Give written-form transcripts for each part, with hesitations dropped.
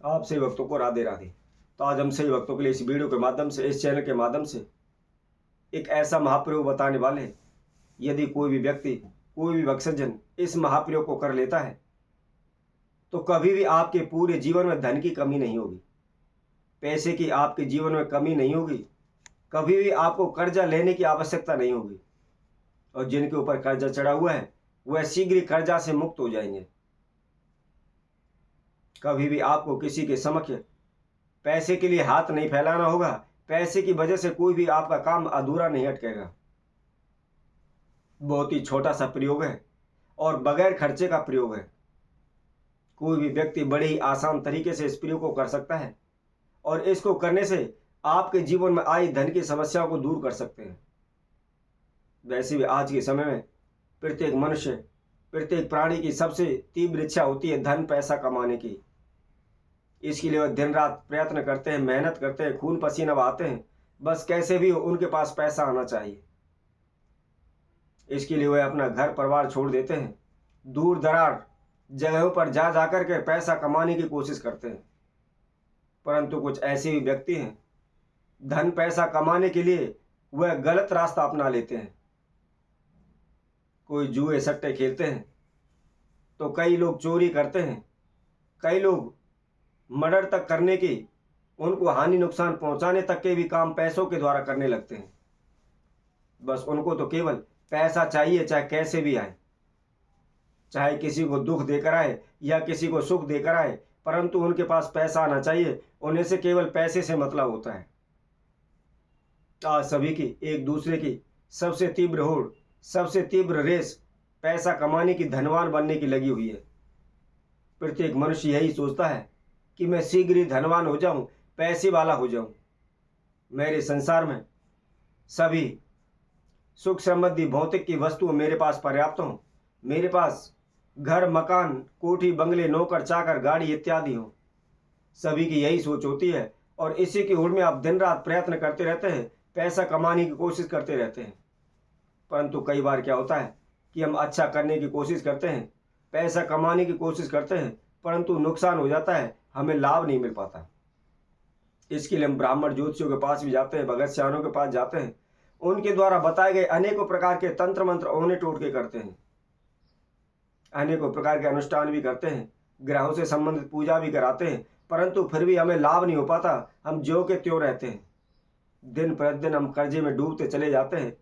आप सभी भक्तों को राधे राधे। तो आज हम सभी भक्तों के लिए इस वीडियो के माध्यम से, इस चैनल के माध्यम से एक ऐसा महाप्रयोग बताने वाले हैं। यदि कोई भी व्यक्ति, कोई भी भक्तजन इस महाप्रयोग को कर लेता है तो कभी भी आपके पूरे जीवन में धन की कमी नहीं होगी, पैसे की आपके जीवन में कमी नहीं होगी, कभी भी आपको कर्जा लेने की आवश्यकता नहीं होगी। और जिनके ऊपर कर्जा चढ़ा हुआ है वह शीघ्र ही कर्जा से मुक्त हो जाएंगे। कभी भी आपको किसी के समक्ष पैसे के लिए हाथ नहीं फैलाना होगा। पैसे की वजह से कोई भी आपका काम अधूरा नहीं अटकेगा। बहुत ही छोटा सा प्रयोग है और बगैर खर्चे का प्रयोग है। कोई भी व्यक्ति बड़े ही आसान तरीके से इस प्रयोग को कर सकता है और इसको करने से आपके जीवन में आई धन की समस्याओं को दूर कर सकते हैं। वैसे भी आज के समय में प्रत्येक मनुष्य, प्रत्येक प्राणी की सबसे तीव्र इच्छा होती है धन पैसा कमाने की। इसके लिए वह दिन रात प्रयत्न करते हैं, मेहनत करते हैं, खून पसीना बहाते हैं, बस कैसे भी हो उनके पास पैसा आना चाहिए। इसके लिए वह अपना घर परिवार छोड़ देते हैं, दूर दराज जगहों पर जा जाकर के पैसा कमाने की कोशिश करते हैं। परंतु कुछ ऐसे भी व्यक्ति हैं, धन पैसा कमाने के लिए वह गलत रास्ता अपना लेते हैं। कोई जुए सट्टे खेलते हैं, तो कई लोग चोरी करते हैं, कई लोग मर्डर तक करने की, उनको हानि नुकसान पहुंचाने तक के भी काम पैसों के द्वारा करने लगते हैं। बस उनको तो केवल पैसा चाहिए, चाहे कैसे भी आए, चाहे किसी को दुख देकर आए या किसी को सुख देकर आए, परंतु उनके पास पैसा आना चाहिए। उन्हें से केवल पैसे से मतलब होता है। आज सभी की एक दूसरे की सबसे तीव्र होड़, सबसे तीव्र रेस पैसा कमाने की, धनवान बनने की लगी हुई है। प्रत्येक मनुष्य यही सोचता है कि मैं शीघ्र ही धनवान हो जाऊं, पैसे वाला हो जाऊं। मेरे संसार में सभी सुख समृद्धि भौतिक की वस्तु मेरे पास पर्याप्त हो, मेरे पास घर मकान कोठी बंगले नौकर चाकर गाड़ी इत्यादि हो। सभी की यही सोच होती है और इसी की होड़ में आप दिन रात प्रयत्न करते रहते हैं, पैसा कमाने की कोशिश करते रहते हैं। परंतु कई बार क्या होता है कि हम अच्छा करने की कोशिश करते हैं, पैसा कमाने की कोशिश करते हैं, परंतु नुकसान हो जाता है, हमें लाभ नहीं मिल पाता। इसके लिए हम ब्राह्मण ज्योतिषियों के पास भी जाते हैं, भगत सियानों के पास जाते हैं, उनके द्वारा बताए गए अनेकों प्रकार के तंत्र मंत्र ओने टोटके करते हैं, अनेकों प्रकार के अनुष्ठान भी करते हैं, ग्रहों से संबंधित पूजा भी कराते हैं, परंतु फिर भी हमें लाभ नहीं हो पाता। हम ज्यों के त्यों रहते हैं। दिन प्रतिदिन हम कर्जे में डूबते चले जाते हैं,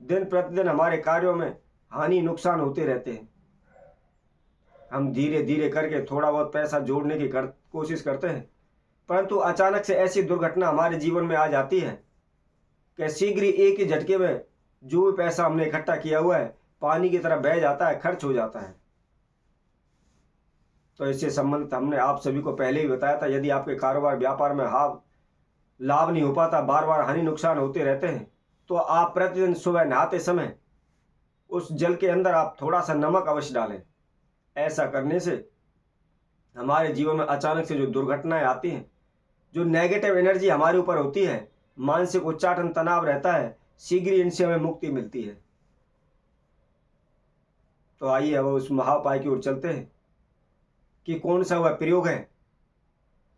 दिन प्रतिदिन हमारे कार्यों में हानि नुकसान होते रहते हैं। हम धीरे धीरे करके थोड़ा बहुत पैसा जोड़ने की कोशिश करते हैं, परंतु अचानक से ऐसी दुर्घटना हमारे जीवन में आ जाती है कि शीघ्र ही एक ही झटके में जो भी पैसा हमने इकट्ठा किया हुआ है पानी की तरह बह जाता है, खर्च हो जाता है। तो इससे संबंधित हमने आप सभी को पहले ही बताया था, यदि आपके कारोबार व्यापार में लाभ नहीं हो पाता, बार बार हानि नुकसान होते रहते हैं, तो आप प्रतिदिन सुबह नहाते समय उस जल के अंदर आप थोड़ा सा नमक अवश्य डालें। ऐसा करने से हमारे जीवन में अचानक से जो दुर्घटनाएं आती हैं, जो नेगेटिव एनर्जी हमारे ऊपर होती है, मानसिक उच्चाटन तनाव रहता है, शीघ्र इनसे हमें मुक्ति मिलती है। तो आइए अब उस महाउपाय की ओर चलते हैं कि कौन सा वह प्रयोग है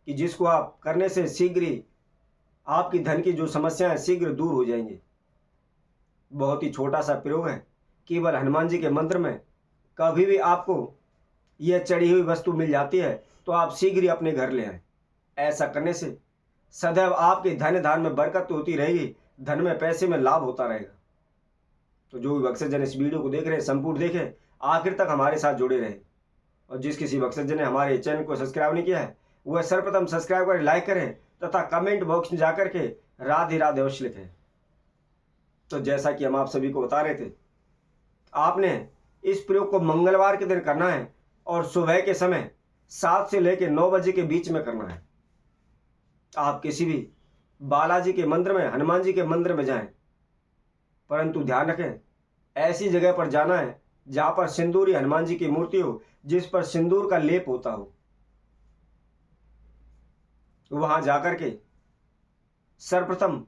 कि जिसको आप करने से शीघ्र ही आपकी धन की जो समस्याएं शीघ्र दूर हो जाएंगी। बहुत ही छोटा सा प्रयोग है, केवल हनुमान जी के मंत्र में कभी भी आपको यह चढ़ी हुई वस्तु मिल जाती है तो आप शीघ्र ही अपने घर ले आए। ऐसा करने से सदैव आपके धन धान में बरकत होती रहेगी, धन में पैसे में लाभ होता रहेगा। तो जो भी भक्तजन इस वीडियो को देख रहे हैं संपूर्ण देखें, आखिर तक हमारे साथ जुड़े रहे। और जिस किसी भक्तजन ने हमारे चैनल को सब्सक्राइब नहीं किया है वह सर्वप्रथम सब्सक्राइब करें, लाइक करें तथा कमेंट बॉक्स में जाकर के राधे राधे अवश्य लिखें। तो जैसा कि हम आप सभी को बता रहे थे, आपने इस प्रयोग को मंगलवार के दिन करना है और सुबह के समय 7 से लेकर 9 बजे के बीच में करना है। आप किसी भी बालाजी के मंदिर में, हनुमान जी के मंदिर में जाएं, परंतु ध्यान रखें ऐसी जगह पर जाना है जहां पर सिंदूरी हनुमान जी की मूर्ति हो, जिस पर सिंदूर का लेप होता हो। वहां जाकर के सर्वप्रथम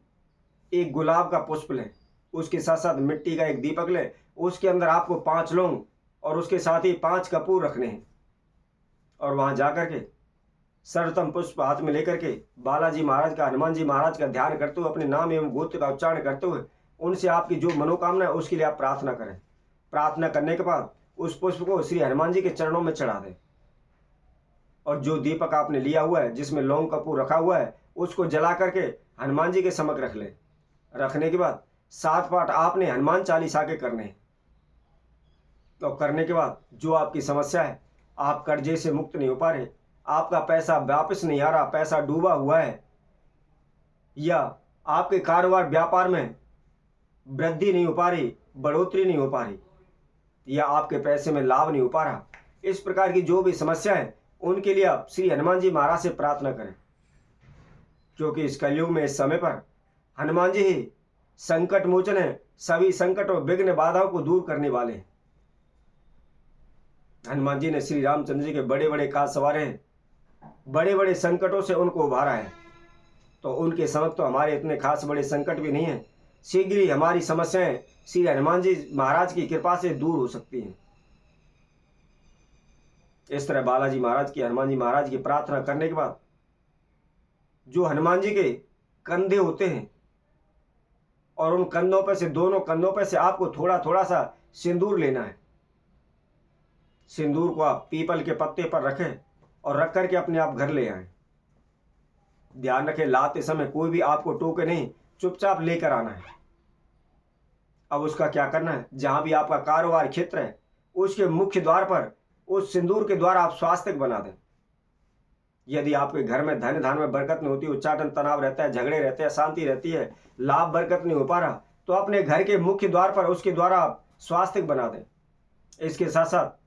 एक गुलाब का पुष्प लें, उसके साथ साथ मिट्टी का एक दीपक लें, उसके अंदर आपको 5 लौंग और उसके साथ ही 5 कपूर रखने हैं। और वहां जाकर के सर्वोत्तम पुष्प हाथ में लेकर के बालाजी महाराज का, हनुमान जी महाराज का ध्यान करते हुए, अपने नाम एवं गोत्र का उच्चारण करते हुए उनसे आपकी जो मनोकामना है उसके लिए आप प्रार्थना करें। प्रार्थना करने के बाद उस पुष्प को श्री हनुमान जी के चरणों में चढ़ा दें और जो दीपक आपने लिया हुआ है जिसमें लौंग कपूर रखा हुआ है उसको जला करके हनुमान जी के समक्ष रख लें। रखने के बाद 7 पाठ आपने हनुमान चालीसा के करने हैं। तो करने के बाद जो आपकी समस्या है, आप कर्जे से मुक्त नहीं हो पा रहे, आपका पैसा वापस नहीं आ रहा, पैसा डूबा हुआ है, या आपके कारोबार व्यापार में वृद्धि नहीं हो पा रही, बढ़ोतरी नहीं हो पा रही, या आपके पैसे में लाभ नहीं हो पा रहा, इस प्रकार की जो भी समस्या है उनके लिए आप श्री हनुमान जी महाराज से प्रार्थना करें। क्योंकि इस कलयुग में, इस समय पर हनुमान जी ही संकट मोचन है, सभी संकट और विघ्न बाधाओं को दूर करने वाले हैं। हनुमान जी ने श्री रामचंद्र जी के बड़े बड़े काज सवारे हैं, बड़े बड़े संकटों से उनको उभारा है। तो उनके समक्ष तो हमारे इतने खास बड़े संकट भी नहीं है। शीघ्र ही हमारी समस्याएं श्री हनुमान जी महाराज की कृपा से दूर हो सकती हैं। इस तरह बालाजी महाराज की, हनुमान जी महाराज की प्रार्थना करने के बाद जो हनुमान जी के कंधे होते हैं और उन कंधों पर से, दोनों कंधों पर से आपको थोड़ा थोड़ा सा सिंदूर लेना है। सिंदूर को आप पीपल के पत्ते पर रखें और रख करके अपने आप घर ले आए। ध्यान रखें, लाते समय कोई भी आपको टोके नहीं, चुपचाप लेकर आना है। अब उसका क्या करना है, जहां भी आपका कारोबार क्षेत्र है उसके मुख्य द्वार पर उस सिंदूर के द्वारा आप स्वास्तिक बना दें। यदि आपके घर में धन धान में बरकत नहीं होती, उच्चाटन तनाव रहता है, झगड़े रहते हैं, शांति रहती है, लाभ बरकत नहीं हो पा रहा, तो अपने घर के मुख्य द्वार पर उसके द्वारा आप स्वास्तिक बना दें। इसके साथ साथ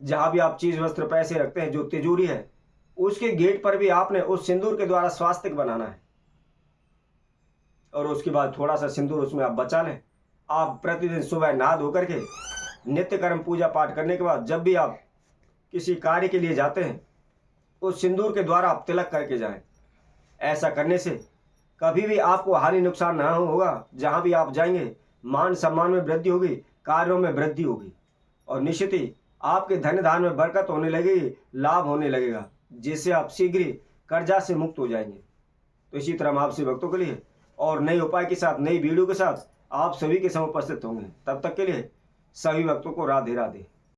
जहां भी आप चीज वस्त्र पैसे रखते हैं, जो तिजोरी है, उसके गेट पर भी आपने उस सिंदूर के द्वारा स्वास्तिक बनाना है। और उसके बाद थोड़ा सा सिंदूर उसमें आप बचा लें। आप प्रतिदिन सुबह नहा धो करके नित्य कर्म पूजा पाठ करने के बाद जब भी आप किसी कार्य के लिए जाते हैं, उस सिंदूर के द्वारा आप तिलक करके जाएं। ऐसा करने से कभी भी आपको हानि नुकसान ना होगा। जहां भी आप जाएंगे मान सम्मान में वृद्धि होगी, कार्यों में वृद्धि होगी और निश्चित ही आपके धन धान में बरकत होने लगेगी, लाभ होने लगेगा, जिससे आप शीघ्र ही कर्जा से मुक्त हो जाएंगे। तो इसी तरह हम आपसे भक्तों के लिए और नए उपाय के साथ, नई वीडियो के साथ आप सभी के समय उपस्थित होंगे। तब तक के लिए सभी भक्तों को राधे राधे।